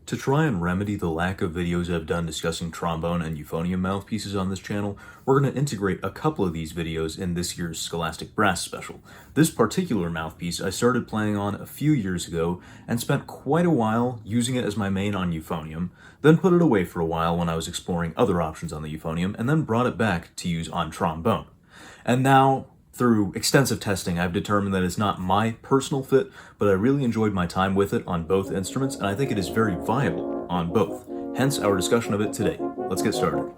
To try and remedy the lack of videos I've done discussing trombone and euphonium mouthpieces on this channel, we're going to integrate a couple of these videos in this year's Scholastic Brass Special. This particular mouthpiece I started playing on a few years ago and spent quite a while using it as my main on euphonium, then put it away for a while when I was exploring other options on the euphonium, and then brought it back to use on trombone. And now, through extensive testing, I've determined that it's not my personal fit, but I really enjoyed my time with it on both instruments, and I think it is very viable on both. Hence our discussion of it today. Let's get started.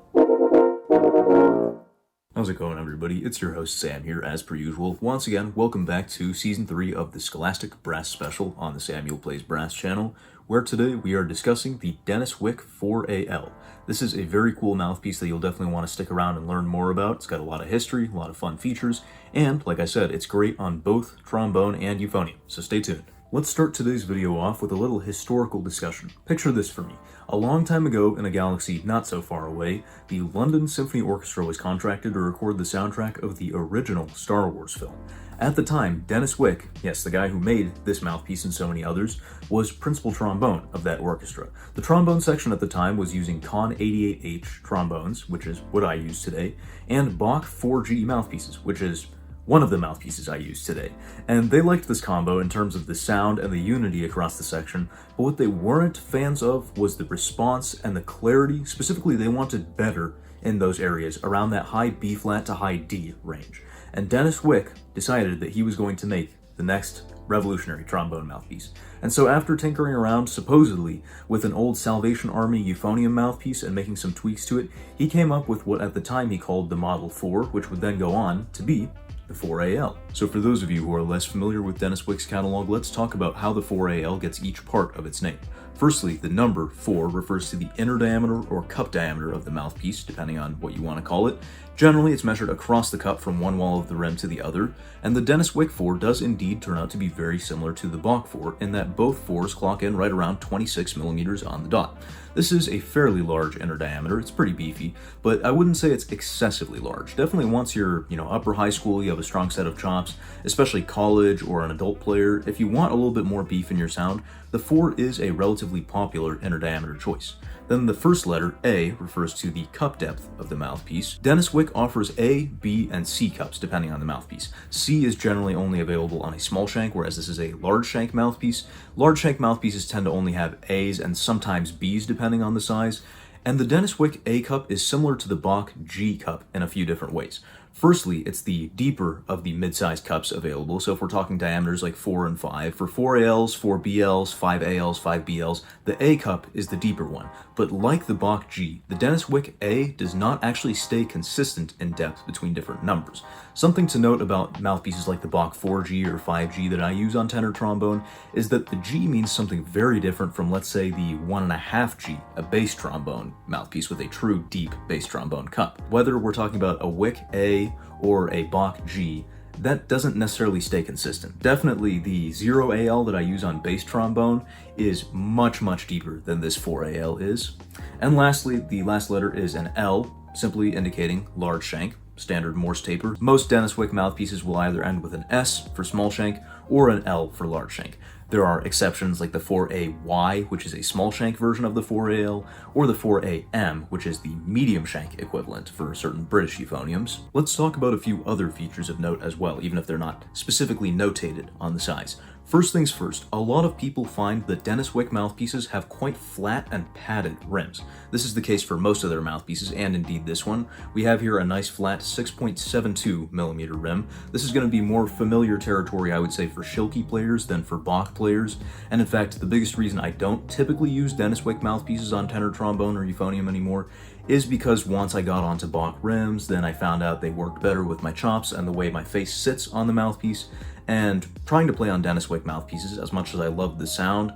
How's it going, everybody? It's your host, Sam, here, as per usual. Once again, welcome back to Season 3 of the Scholastic Brass Special on the Samuel Plays Brass channel, where today we are discussing the Denis Wick 4AL. This is a very cool mouthpiece that you'll definitely want to stick around and learn more about. It's got a lot of history, a lot of fun features, and, like I said, it's great on both trombone and euphonium, so stay tuned. Let's start today's video off with a little historical discussion. Picture this for me. A long time ago, in a galaxy not so far away, the London Symphony Orchestra was contracted to record the soundtrack of the original Star Wars film. At the time, Denis Wick, yes, the guy who made this mouthpiece and so many others, was principal trombone of that orchestra. The trombone section at the time was using Conn 88H trombones, which is what I use today, and Bach 4G mouthpieces, which is one of the mouthpieces I use today. And they liked this combo in terms of the sound and the unity across the section, but what they weren't fans of was the response and the clarity. Specifically, they wanted better in those areas around that high B flat to high D range. And Denis Wick decided that he was going to make the next revolutionary trombone mouthpiece. And so after tinkering around, supposedly, with an old Salvation Army euphonium mouthpiece and making some tweaks to it, he came up with what at the time he called the Model 4, which would then go on to be the 4AL. So for those of you who are less familiar with Denis Wick's catalog, let's talk about how the 4AL gets each part of its name. Firstly, the number 4 refers to the inner diameter or cup diameter of the mouthpiece, depending on what you want to call it. Generally, it's measured across the cup from one wall of the rim to the other, and the Denis Wick 4 does indeed turn out to be very similar to the Bach 4 in that both 4s clock in right around 26 millimeters on the dot. This is a fairly large inner diameter. It's pretty beefy, but I wouldn't say it's excessively large. Definitely once you're, upper high school, you have a strong set of chops, especially college or an adult player. If you want a little bit more beef in your sound, the 4 is a relatively popular inner diameter choice. Then the first letter, A, refers to the cup depth of the mouthpiece. Denis Wick offers A, B, and C cups depending on the mouthpiece. C is generally only available on a small shank, whereas this is a large shank mouthpiece. Large shank mouthpieces tend to only have A's and sometimes B's depending on the size. And the Denis Wick A cup is similar to the Bach G cup in a few different ways. Firstly, it's the deeper of the mid-sized cups available, so if we're talking diameters like 4 and 5, for 4ALs, 4BLs, 5ALs, 5BLs, the A cup is the deeper one. But like the Bach G, the Denis Wick A does not actually stay consistent in depth between different numbers. Something to note about mouthpieces like the Bach 4G or 5G that I use on tenor trombone is that the G means something very different from, let's say, the 1.5G, a bass trombone mouthpiece with a true deep bass trombone cup. Whether we're talking about a Wick A or a Bach G, that doesn't necessarily stay consistent. Definitely the 0AL that I use on bass trombone is much, much deeper than this 4AL is. And lastly, the last letter is an L, simply indicating large shank, standard Morse taper. Most Denis Wick mouthpieces will either end with an S for small shank or an L for large shank. There are exceptions like the 4AY, which is a small shank version of the 4AL, or the 4AM, which is the medium shank equivalent for certain British euphoniums. Let's talk about a few other features of note as well, even if they're not specifically notated on the size. First things first, a lot of people find that Denis Wick mouthpieces have quite flat and padded rims. This is the case for most of their mouthpieces, and indeed this one. We have here a nice flat 6.72 millimeter rim. This is going to be more familiar territory, I would say, for Schilke players than for Bach players, and in fact, the biggest reason I don't typically use Denis Wick mouthpieces on tenor trombone or euphonium anymore is because once I got onto Bach rims, then I found out they worked better with my chops and the way my face sits on the mouthpiece. And trying to play on Denis Wick mouthpieces, as much as I loved the sound,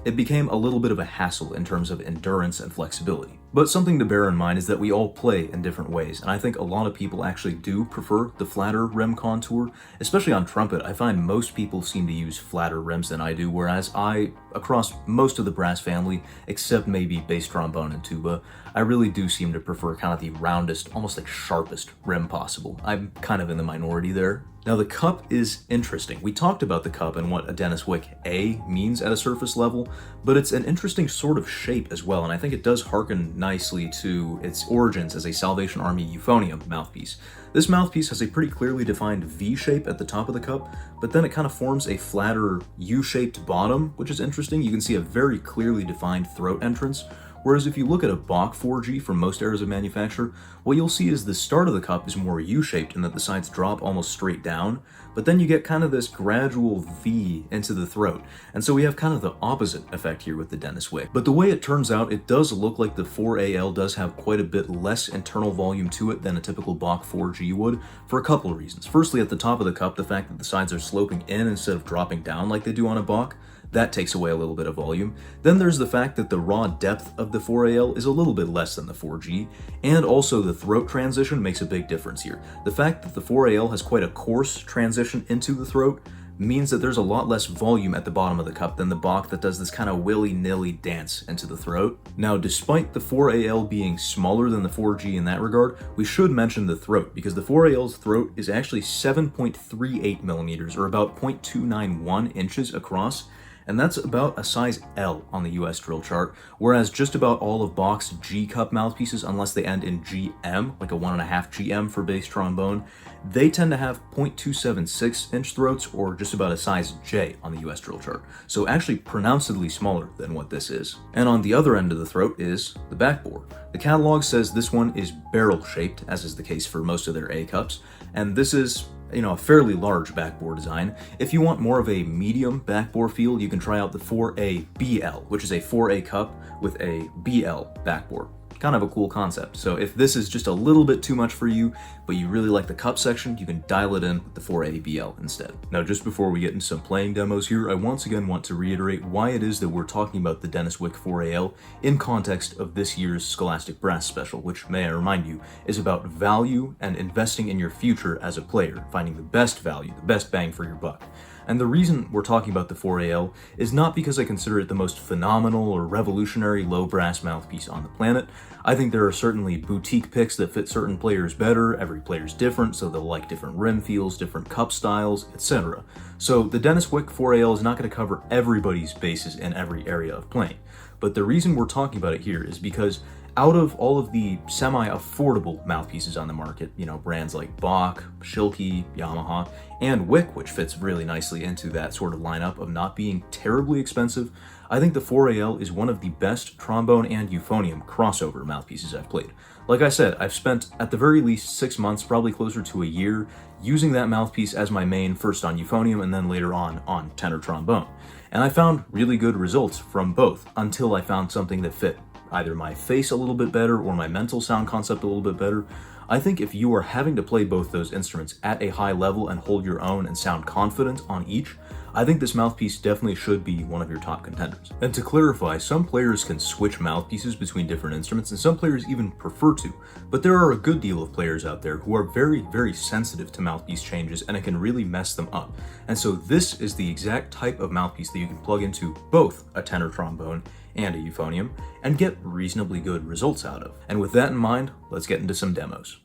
it became a little bit of a hassle in terms of endurance and flexibility. But something to bear in mind is that we all play in different ways, and I think a lot of people actually do prefer the flatter rim contour. Especially on trumpet, I find most people seem to use flatter rims than I do, whereas I across most of the brass family, except maybe bass trombone and tuba, I really do seem to prefer kind of the roundest, almost like sharpest rim possible. I'm kind of in the minority there. Now the cup is interesting. We talked about the cup and what a Denis Wick A means at a surface level, but it's an interesting sort of shape as well, and I think it does harken nicely to its origins as a Salvation Army Euphonium mouthpiece. This mouthpiece has a pretty clearly defined V shape at the top of the cup, but then it kind of forms a flatter U-shaped bottom, which is interesting. You can see a very clearly defined throat entrance. Whereas if you look at a Bach 4G from most eras of manufacture, what you'll see is the start of the cup is more U-shaped in that the sides drop almost straight down, but then you get kind of this gradual V into the throat. And so we have kind of the opposite effect here with the Denis Wick. But the way it turns out, it does look like the 4AL does have quite a bit less internal volume to it than a typical Bach 4G would, for a couple of reasons. Firstly, at the top of the cup, the fact that the sides are sloping in instead of dropping down like they do on a Bach, that takes away a little bit of volume. Then there's the fact that the raw depth of the 4AL is a little bit less than the 4G, and also the throat transition makes a big difference here. The fact that the 4AL has quite a coarse transition into the throat means that there's a lot less volume at the bottom of the cup than the Bach that does this kind of willy-nilly dance into the throat. Now, despite the 4AL being smaller than the 4G in that regard, we should mention the throat, because the 4AL's throat is actually 7.38 millimeters, or about 0.291 inches across, and that's about a size L on the US drill chart, whereas just about all of Bach's G cup mouthpieces, unless they end in GM, like a 1.5 GM for bass trombone, they tend to have 0.276 inch throats, or just about a size J on the US drill chart, so actually pronouncedly smaller than what this is. And on the other end of the throat is the backbore. The catalog says this one is barrel-shaped, as is the case for most of their A cups, and this is a fairly large backbore design. If you want more of a medium backbore feel, you can try out the 4A BL, which is a 4A cup with a BL backbore. Kind of a cool concept. So if this is just a little bit too much for you, but you really like the cup section, you can dial it in with the 4A BL instead. Now, just before we get into some playing demos here, I once again want to reiterate why it is that we're talking about the Denis Wick 4AL in context of this year's Scholastic Brass Special, which, may I remind you, is about value and investing in your future as a player, finding the best value, the best bang for your buck. And the reason we're talking about the 4AL is not because I consider it the most phenomenal or revolutionary low brass mouthpiece on the planet. I think there are certainly boutique picks that fit certain players better. Every player's different, so they'll like different rim feels, different cup styles, etc. So the Denis Wick 4AL is not going to cover everybody's bases in every area of playing. But the reason we're talking about it here is because out of all of the semi-affordable mouthpieces on the market, brands like Bach, Schilke, Yamaha, and Wick, which fits really nicely into that sort of lineup of not being terribly expensive, I think the 4AL is one of the best trombone and euphonium crossover mouthpieces I've played. Like I said, I've spent at the very least 6 months, probably closer to a year, using that mouthpiece as my main, first on euphonium and then later on tenor trombone. And I found really good results from both until I found something that fit either my face a little bit better or my mental sound concept a little bit better. I think if you are having to play both those instruments at a high level and hold your own and sound confident on each, I think this mouthpiece definitely should be one of your top contenders. And to clarify, some players can switch mouthpieces between different instruments, and some players even prefer to, but there are a good deal of players out there who are very, very sensitive to mouthpiece changes, and it can really mess them up. And so this is the exact type of mouthpiece that you can plug into both a tenor trombone and a euphonium and get reasonably good results out of. And with that in mind, let's get into some demos.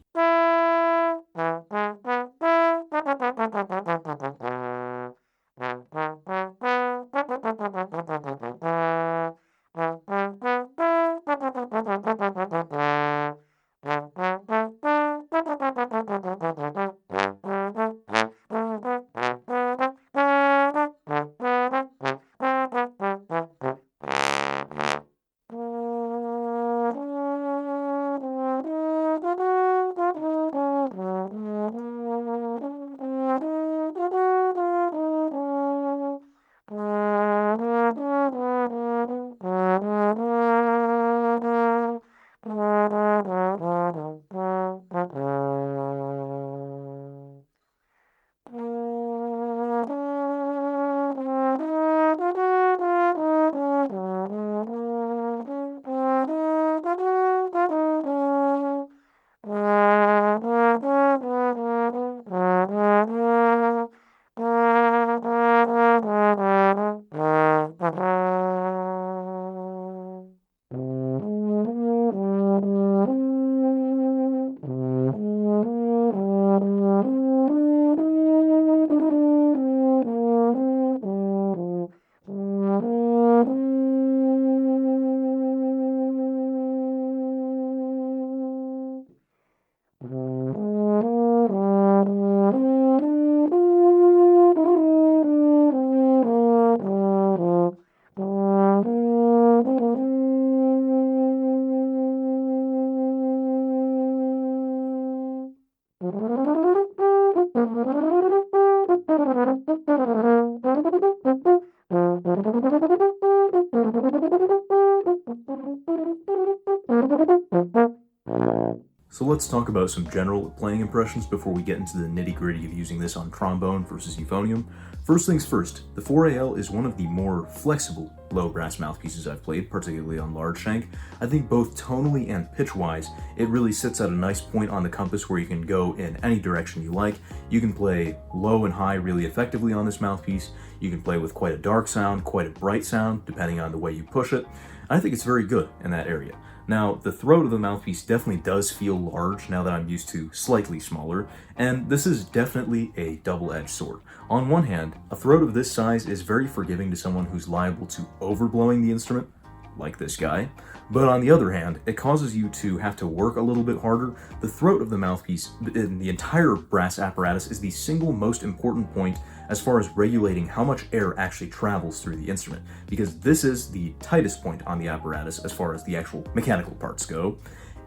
So let's talk about some general playing impressions before we get into the nitty-gritty of using this on trombone versus euphonium. First things first, the 4AL is one of the more flexible low brass mouthpieces I've played, particularly on large shank. I think both tonally and pitch-wise, it really sits at a nice point on the compass where you can go in any direction you like. You can play low and high really effectively on this mouthpiece. You can play with quite a dark sound, quite a bright sound, depending on the way you push it. I think it's very good in that area. Now, the throat of the mouthpiece definitely does feel large now that I'm used to slightly smaller, and this is definitely a double-edged sword. On one hand, a throat of this size is very forgiving to someone who's liable to overblowing the instrument, like this guy, but on the other hand, it causes you to have to work a little bit harder. The throat of the mouthpiece in the entire brass apparatus is the single most important point as far as regulating how much air actually travels through the instrument, because this is the tightest point on the apparatus as far as the actual mechanical parts go.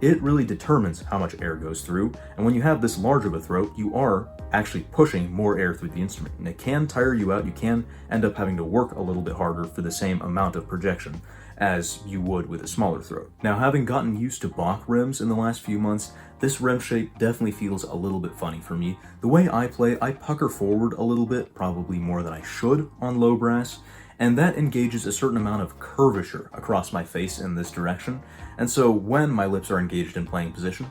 It really determines how much air goes through, and when you have this large of a throat, you are actually pushing more air through the instrument, and it can tire you out. You can end up having to work a little bit harder for the same amount of projection as you would with a smaller throat. Now, having gotten used to Bach rims in the last few months, this rim shape definitely feels a little bit funny for me. The way I play, I pucker forward a little bit, probably more than I should on low brass, and that engages a certain amount of curvature across my face in this direction. And so when my lips are engaged in playing position,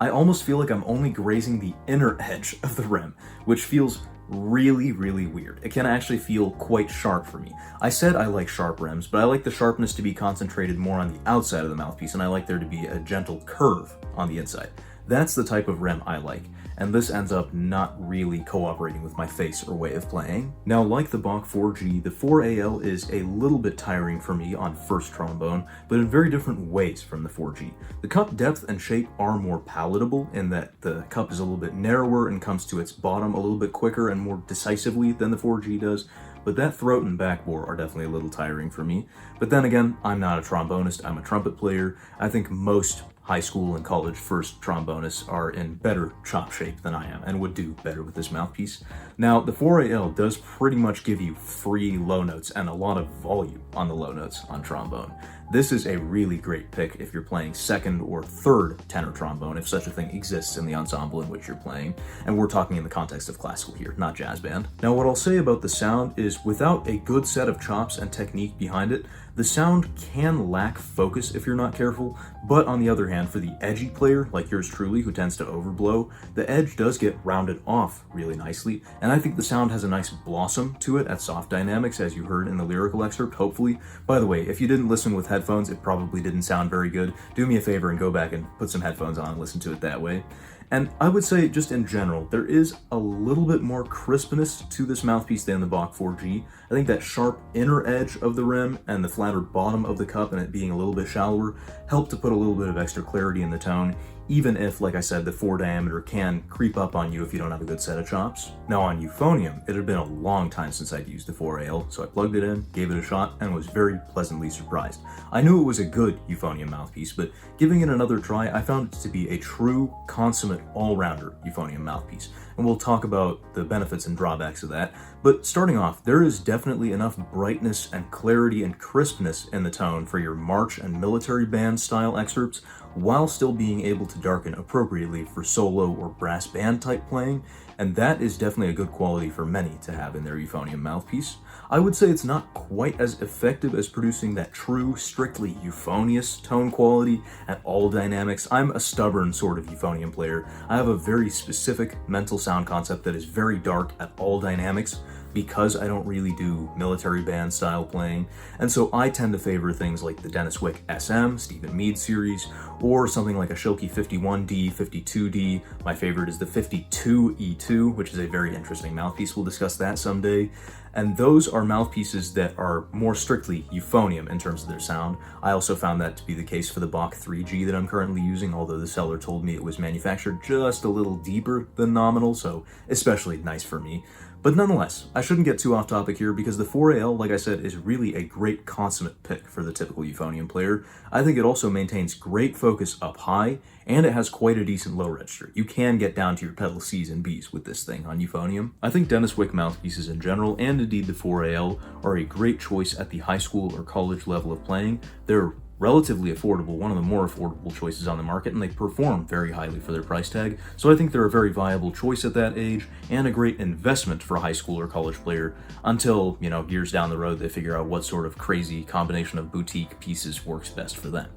I almost feel like I'm only grazing the inner edge of the rim, which feels really weird. It can actually feel quite sharp for me. I said I like sharp rims, but I like the sharpness to be concentrated more on the outside of the mouthpiece, and I like there to be a gentle curve on the inside. That's the type of rim I like, and this ends up not really cooperating with my face or way of playing. Now, like the Bach 4G, the 4AL is a little bit tiring for me on first trombone, but in very different ways from the 4G. The cup depth and shape are more palatable in that the cup is a little bit narrower and comes to its bottom a little bit quicker and more decisively than the 4G does, but that throat and backbore are definitely a little tiring for me. But then again, I'm not a trombonist, I'm a trumpet player. I think most high school and college first trombonists are in better chop shape than I am and would do better with this mouthpiece. Now, the 4AL does pretty much give you free low notes and a lot of volume on the low notes on trombone. This is a really great pick if you're playing second or third tenor trombone, if such a thing exists in the ensemble in which you're playing. And we're talking in the context of classical here, not jazz band. Now, what I'll say about the sound is without a good set of chops and technique behind it, the sound can lack focus if you're not careful, but on the other hand, for the edgy player like yours truly who tends to overblow, the edge does get rounded off really nicely, and I think the sound has a nice blossom to it at soft dynamics, as you heard in the lyrical excerpt, hopefully. By the way, if you didn't listen with headphones, it probably didn't sound very good. Do me a favor and go back and put some headphones on and listen to it that way. And I would say, just in general, there is a little bit more crispness to this mouthpiece than the Bach 4G. I think that sharp inner edge of the rim and the flatter bottom of the cup and it being a little bit shallower help to put a little bit of extra clarity in the tone, even if, like I said, the 4 diameter can creep up on you if you don't have a good set of chops. Now, on euphonium, it had been a long time since I'd used the 4AL, so I plugged it in, gave it a shot, and was very pleasantly surprised. I knew it was a good euphonium mouthpiece, but giving it another try, I found it to be a true, consummate, all-rounder euphonium mouthpiece, and we'll talk about the benefits and drawbacks of that. But starting off, there is definitely enough brightness and clarity and crispness in the tone for your march and military band style excerpts, while still being able to darken appropriately for solo or brass band type playing, and that is definitely a good quality for many to have in their euphonium mouthpiece. I would say it's not quite as effective as producing that true, strictly euphonious tone quality at all dynamics. I'm a stubborn sort of euphonium player. I have a very specific mental sound concept that is very dark at all dynamics, because I don't really do military band style playing, and so I tend to favor things like the Denis Wick SM, Stephen Meade series, or something like a Schilke 51D, 52D. My favorite is the 52E2, which is a very interesting mouthpiece. We'll discuss that someday. And those are mouthpieces that are more strictly euphonium in terms of their sound. I also found that to be the case for the Bach 3G that I'm currently using, although the seller told me it was manufactured just a little deeper than nominal, so especially nice for me. But nonetheless, I shouldn't get too off topic here because the 4AL, like I said, is really a great consummate pick for the typical euphonium player. I think it also maintains great focus up high, and it has quite a decent low register. You can get down to your pedal C's and B's with this thing on euphonium. I think Denis Wick mouthpieces in general, and indeed the 4AL, are a great choice at the high school or college level of playing. They're relatively affordable, one of the more affordable choices on the market, and they perform very highly for their price tag. So I think they're a very viable choice at that age and a great investment for a high school or college player until, years down the road they figure out what sort of crazy combination of boutique pieces works best for them.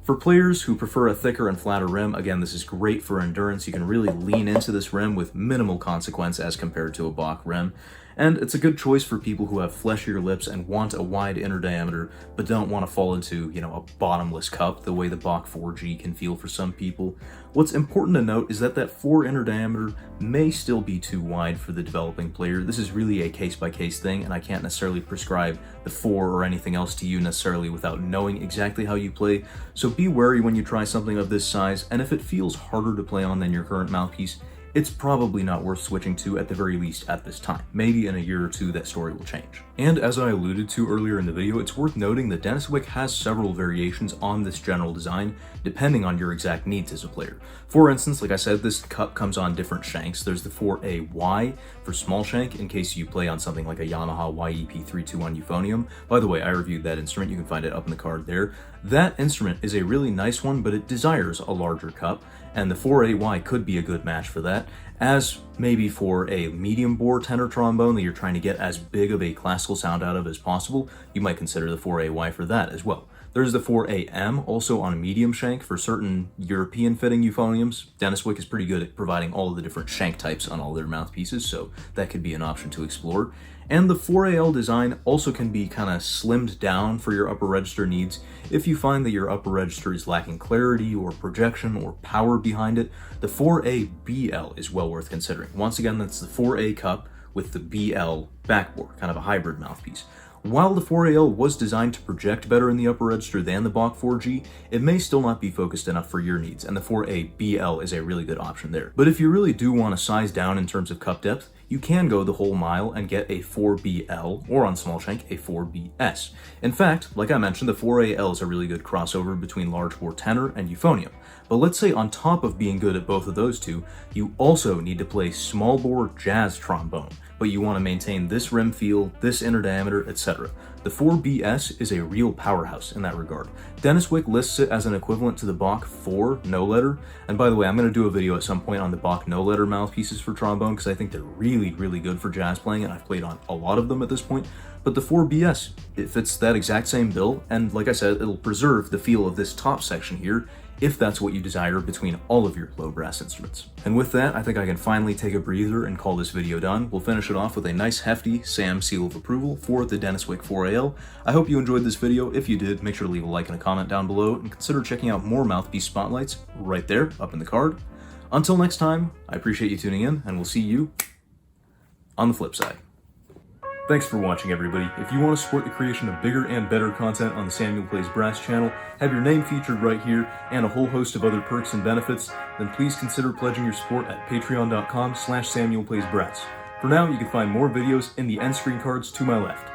For players who prefer a thicker and flatter rim, again, this is great for endurance. You can really lean into this rim with minimal consequence as compared to a Bach rim. And it's a good choice for people who have fleshier lips and want a wide inner diameter, but don't want to fall into, a bottomless cup the way the Bach 4G can feel for some people. What's important to note is that 4 inner diameter may still be too wide for the developing player. This is really a case-by-case thing, and I can't necessarily prescribe the 4 or anything else to you necessarily without knowing exactly how you play. So be wary when you try something of this size, and if it feels harder to play on than your current mouthpiece, it's probably not worth switching to, at the very least at this time. Maybe in a year or two that story will change. And as I alluded to earlier in the video, it's worth noting that Denis Wick has several variations on this general design depending on your exact needs as a player. For instance, like I said, this cup comes on different shanks. There's the 4AY for small shank in case you play on something like a Yamaha YEP321 Euphonium. By the way, I reviewed that instrument. You can find it up in the card there. That instrument is a really nice one, but it desires a larger cup, and the 4AY could be a good match for that. As maybe for a medium bore tenor trombone that you're trying to get as big of a classical sound out of as possible, you might consider the 4AY for that as well. There's the 4AM also on a medium shank for certain European fitting euphoniums. Denis Wick is pretty good at providing all of the different shank types on all their mouthpieces, so that could be an option to explore. And the 4AL design also can be kind of slimmed down for your upper register needs if you find that your upper register is lacking clarity or projection or power behind it. The 4ABL is well worth considering. Once again, that's the 4A cup with the BL backbore, kind of a hybrid mouthpiece. While the 4AL was designed to project better in the upper register than the Bach 4G, it may still not be focused enough for your needs, and the 4ABL is a really good option there. But if you really do want to size down in terms of cup depth, you can go the whole mile and get a 4BL, or on small shank, a 4BS. In fact, like I mentioned, the 4AL is a really good crossover between large bore tenor and euphonium. But let's say on top of being good at both of those two, you also need to play small bore jazz trombone, but you want to maintain this rim feel, this inner diameter, etc. The 4BS is a real powerhouse in that regard. Denis Wick lists it as an equivalent to the Bach 4 no-letter, and by the way, I'm going to do a video at some point on the Bach no-letter mouthpieces for trombone because I think they're really, really good for jazz playing, and I've played on a lot of them at this point. But the 4BS, it fits that exact same bill, and like I said, it'll preserve the feel of this top section here, if that's what you desire between all of your low brass instruments. And with that, I think I can finally take a breather and call this video done. We'll finish it off with a nice hefty Sam seal of approval for the Denis Wick 4AL. I hope you enjoyed this video. If you did, make sure to leave a like and a comment down below, and consider checking out more mouthpiece spotlights right there up in the card. Until next time, I appreciate you tuning in, and we'll see you on the flip side. Thanks for watching, everybody. If you want to support the creation of bigger and better content on the Samuel Plays Brass channel, have your name featured right here, and a whole host of other perks and benefits, then please consider pledging your support at patreon.com/SamuelPlaysBrass. For now, you can find more videos in the end screen cards to my left.